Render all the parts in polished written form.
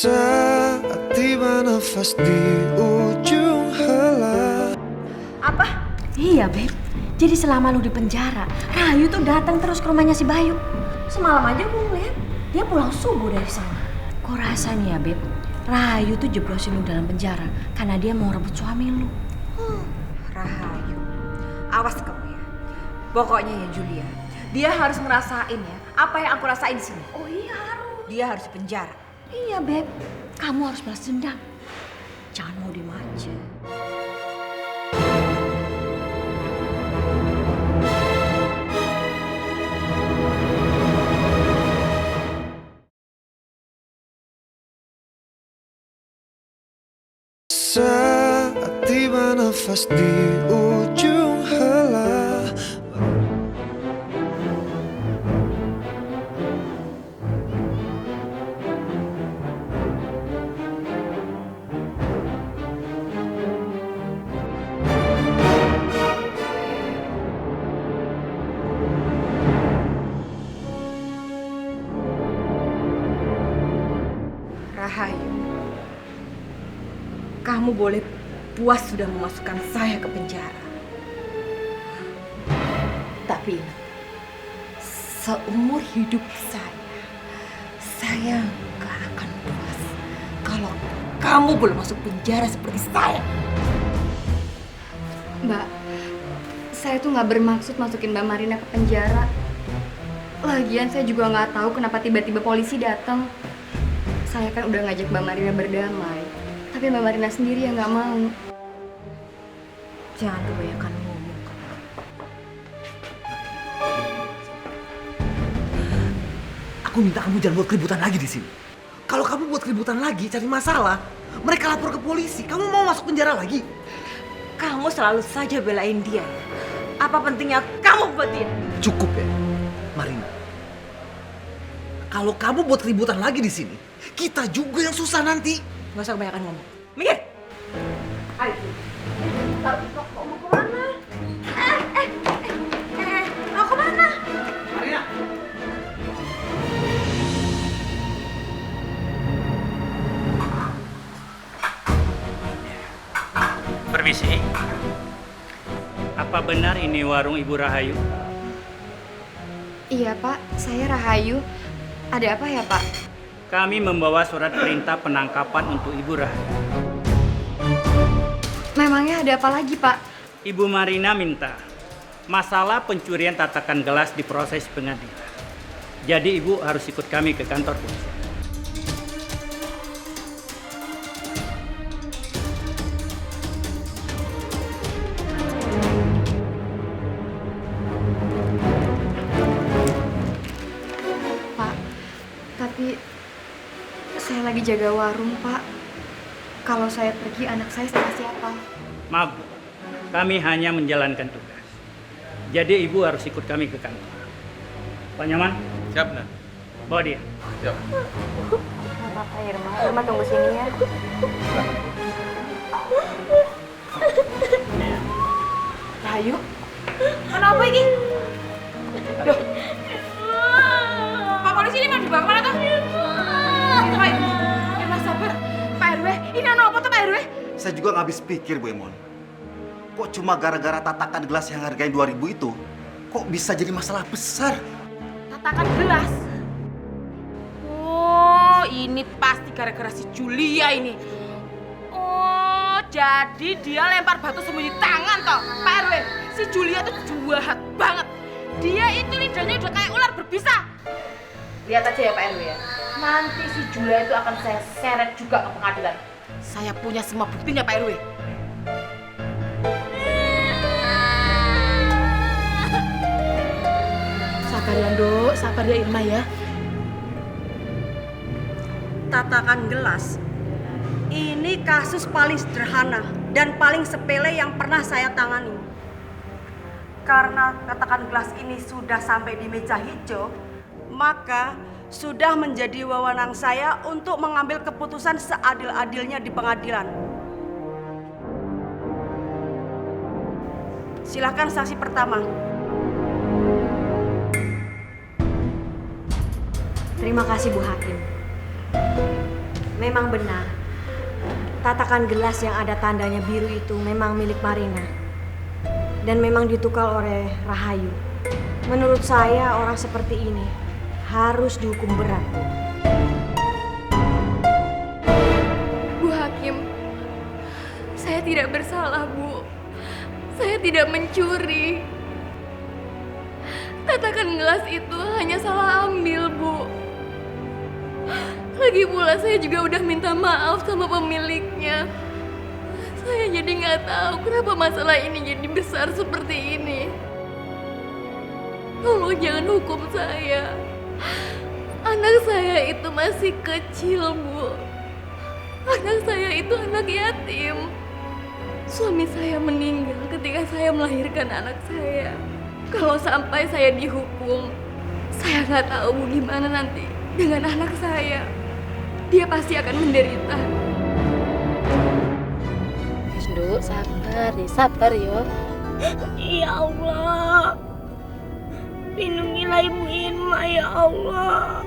Saat tiba nafas di ujung helah. Apa? Iya, Beb. Jadi selama lu di penjara, Rahayu tuh datang terus ke rumahnya si Bayu. Semalam aja gue ngeliat dia pulang subuh dari sana. Kok rasanya ya, Beb? Rahayu tuh jeblosin lu dalam penjara karena dia mau rebut suami lu. Rahayu, awas kamu ya. Pokoknya ya Julia, dia harus ngerasain ya apa yang aku rasain di sini. Oh iya harus. Dia harus di penjara. Iya, Beb. Kamu harus balas dendam. Jangan mau dimanja. Saat tiba nafas di ujung helah. Rahayu, kamu boleh puas sudah memasukkan saya ke penjara. Tapi ingat, seumur hidup saya gak akan puas kalau kamu belum masuk penjara seperti saya. Mbak, saya tuh nggak bermaksud masukin Mbak Marina ke penjara. Lagian saya juga nggak tahu kenapa tiba-tiba polisi datang. Saya kan udah ngajak Mbak Marina berdamai, tapi Mbak Marina sendiri yang nggak mau. Jangan kebanyakan ngomong. Aku minta kamu jangan buat keributan lagi di sini. Kalau kamu buat keributan lagi, cari masalah, mereka lapor ke polisi. Kamu mau masuk penjara lagi? Kamu selalu saja belain dia. Apa pentingnya kamu buat dia? Cukup ya, Marina. Kalau kamu buat keributan lagi di sini, kita juga yang susah nanti. Gak usah kebanyakan ngomong. Mikir. Ayo. Mau kemana? Mau kemana? Marina. Permisi. Apa benar ini warung Ibu Rahayu? Iya Pak, saya Rahayu. Ada apa ya Pak? Kami membawa surat perintah penangkapan untuk Ibu Rahayu. Memangnya ada apa lagi Pak? Ibu Marina minta masalah pencurian tatakan gelas diproses pengadilan. Jadi Ibu harus ikut kami ke kantor polisi. Pak, tapi saya lagi jaga warung Pak. Kalau saya pergi anak saya sama siapa? Maaf, Bu. Kami hanya menjalankan tugas. Jadi Ibu harus ikut kami ke kantor. Pak Nyaman? Siap, Nan. Bawa dia. Siap. Nggak apa-apa Irma, Irma tunggu sini ya. Rahayu. Kenapa ini? Loh. Pak polisi ini mau dibawa kemana tuh? Irma sabar. Pak RW, ini apa tuh Pak RW? Saya juga nggak habis pikir, Bu Emon. Kok cuma gara-gara tatakan gelas yang harganya 2.000 itu, kok bisa jadi masalah besar? Tatakan gelas. Oh, ini pasti gara-gara si Julia ini. Oh, jadi dia lempar batu sembunyi tangan toh, Pak RW. Si Julia tuh jahat banget. Dia itu lidahnya udah kayak ular berbisa. Lihat aja ya Pak RW ya. Nanti si Julia itu akan saya seret juga ke pengadilan. Saya punya semua buktinya Pak RW. Sabar ya Nduk, sabar ya Irma ya. Tatakan gelas. Ini kasus paling sederhana dan paling sepele yang pernah saya tangani. Karena tatakan gelas ini sudah sampai di meja hijau, maka sudah menjadi wewenang saya untuk mengambil keputusan seadil-adilnya di pengadilan. Silakan saksi pertama. Terima kasih Bu Hakim. Memang benar. Tatakan gelas yang ada tandanya biru itu memang milik Marina. Dan memang ditukar oleh Rahayu. Menurut saya orang seperti ini harus dihukum berat, Bu. Bu Hakim, saya tidak bersalah, Bu. Saya tidak mencuri. Tatakan gelas itu hanya salah ambil, Bu. Lagi pula saya juga udah minta maaf sama pemiliknya. Saya jadi nggak tahu kenapa masalah ini jadi besar seperti ini. Tolong jangan hukum saya. Anak saya itu masih kecil, Bu. Anak saya itu anak yatim. Suami saya meninggal ketika saya melahirkan anak saya. Kalau sampai saya dihukum, saya nggak tahu gimana nanti dengan anak saya. Dia pasti akan menderita. Wisnu, sabar yo. Ya Allah, lindungilah Ibu Irma ya Allah.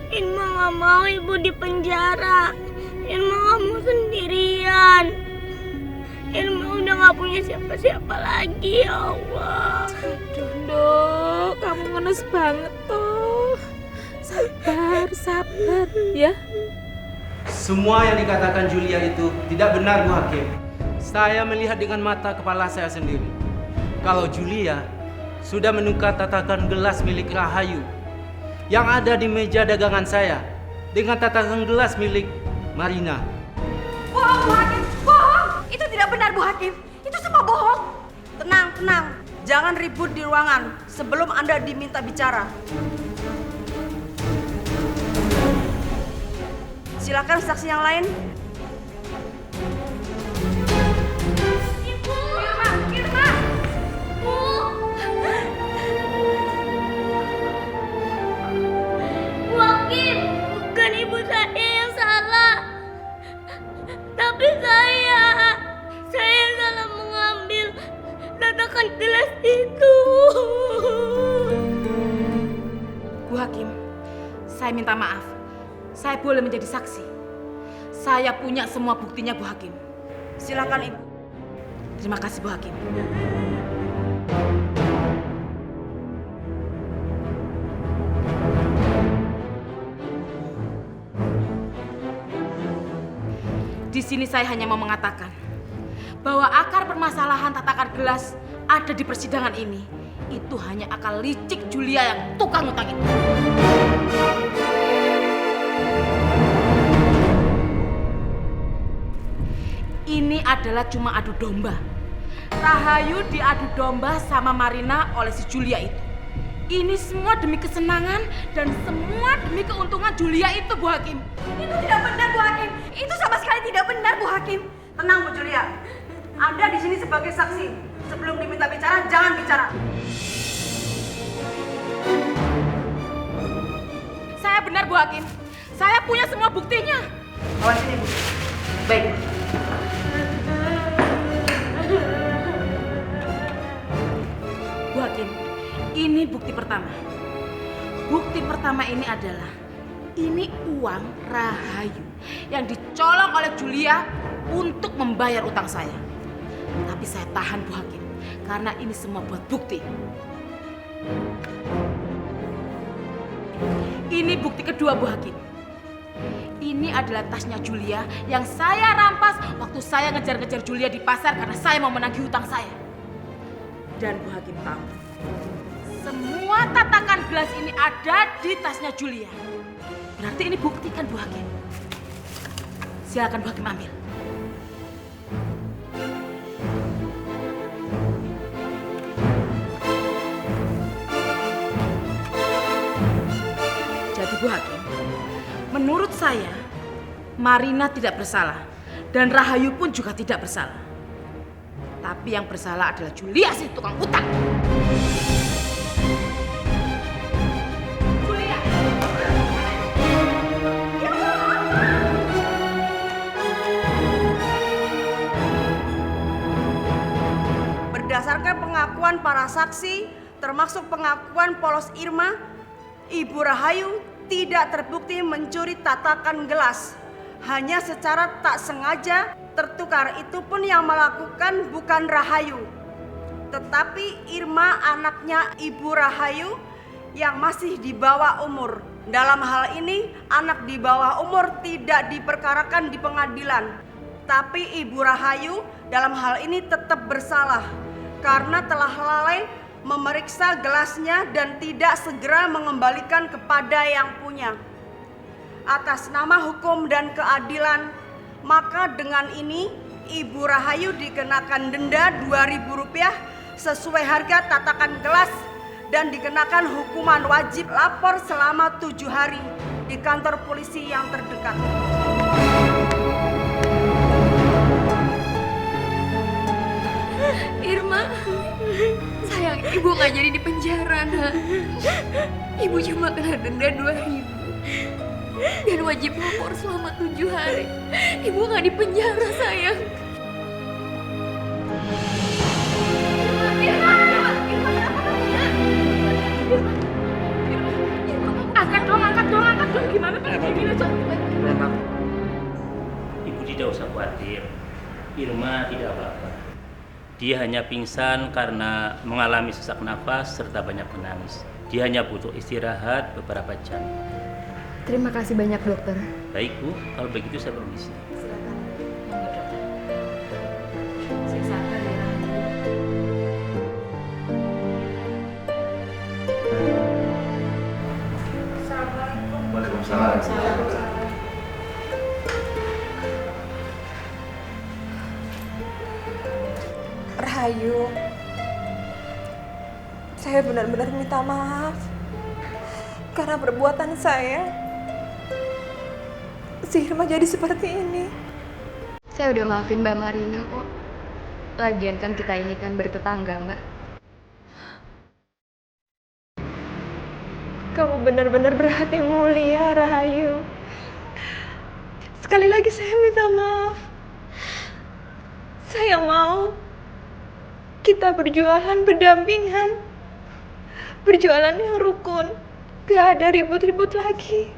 Irma gak mau Ibu di penjara. Irma gak mau sendirian. Irma udah gak punya siapa-siapa lagi ya Allah. Aduh, Nduk, kamu ngenes banget tuh. Sabar ya. Semua yang dikatakan Julia itu tidak benar, Bu Hakim. Saya melihat dengan mata kepala saya sendiri. Kalau Julia sudah menukar tatakan gelas milik Rahayu yang ada di meja dagangan saya dengan tatakan gelas milik Marina. Bohong, Bu Hakim! Bohong! Itu tidak benar, Bu Hakim. Itu semua bohong. Tenang, tenang. Jangan ribut di ruangan sebelum Anda diminta bicara. Silakan saksi yang lain. Ibu! Irma! Bu! Bu Hakim, bukan ibu saya yang salah. Tapi saya yang salah mengambil tatakan gelas itu. Bu Hakim, saya minta maaf. Saya boleh menjadi saksi. Saya punya semua buktinya, Bu Hakim. Silakan Ibu. Terima kasih, Bu Hakim. Di sini saya hanya mau mengatakan bahwa akar permasalahan tatakan gelas ada di persidangan ini. Itu hanya akal licik Julia yang tukang utang itu. Ini adalah cuma adu domba. Rahayu diadu domba sama Marina oleh si Julia itu. Ini semua demi kesenangan dan semua demi keuntungan Julia itu, Bu Hakim. Itu tidak benar, Bu Hakim. Itu sama sekali tidak benar, Bu Hakim. Tenang Bu Julia. Anda di sini sebagai saksi. Sebelum diminta bicara, jangan bicara. Saya benar, Bu Hakim. Saya punya semua buktinya. Awas sini Bu. Baik. Bu Hakim, ini bukti pertama. Bukti pertama ini adalah ini uang Rahayu yang dicolong oleh Julia untuk membayar utang saya. Tapi saya tahan, Bu Hakim, karena ini semua buat bukti. Ini bukti kedua, Bu Hakim. Ini adalah tasnya Julia yang saya rampas waktu saya ngejar-ngejar Julia di pasar karena saya mau menagih hutang saya. Dan Bu Hakim tahu, semua tatakan gelas ini ada di tasnya Julia. Berarti ini bukti kan, Bu Hakim? Silakan Bu Hakim ambil. Jadi Bu Hakim, menurut saya Marina tidak bersalah dan Rahayu pun juga tidak bersalah. Tapi yang bersalah adalah Julia si tukang utang. Julia. Berdasarkan pengakuan para saksi, termasuk pengakuan Polos Irma, Ibu Rahayu tidak terbukti mencuri tatakan gelas. Hanya secara tak sengaja tertukar. Itu pun yang melakukan bukan Rahayu, tetapi Irma, anaknya Ibu Rahayu yang masih di bawah umur. Dalam hal ini, anak di bawah umur tidak diperkarakan di pengadilan. Tapi Ibu Rahayu dalam hal ini tetap bersalah karena telah lalai memeriksa gelasnya dan tidak segera mengembalikan kepada yang punya. Atas nama hukum dan keadilan, maka dengan ini Ibu Rahayu dikenakan denda Rp2.000 sesuai harga tatakan gelas dan dikenakan hukuman wajib lapor selama 7 hari di kantor polisi yang terdekat. Irma, sayang, ibu nggak jadi di penjara, nak. Ibu cuma kena denda 2.000 dan wajib lapor selama 7 hari. Ibu nggak di penjara, sayang. Angkat dong, gimana begini aja? Ibu tidak usah khawatir, Irma tidak apa-apa. Dia hanya pingsan karena mengalami sesak nafas serta banyak menangis. Dia hanya butuh istirahat beberapa jam. Terima kasih banyak, dokter. Baik, Bu. Kalau begitu saya permisi. Rahayu, saya benar-benar minta maaf karena perbuatan saya. Si Irma jadi seperti ini. Saya udah maafin Mbak Marina kok. Lagian kan kita ini kan bertetangga, Mbak. Kamu benar-benar berhati mulia, Rahayu. Sekali lagi saya minta maaf. Saya mau kita berjualan berdampingan. Berjualan yang rukun. Gak ada ribut-ribut lagi.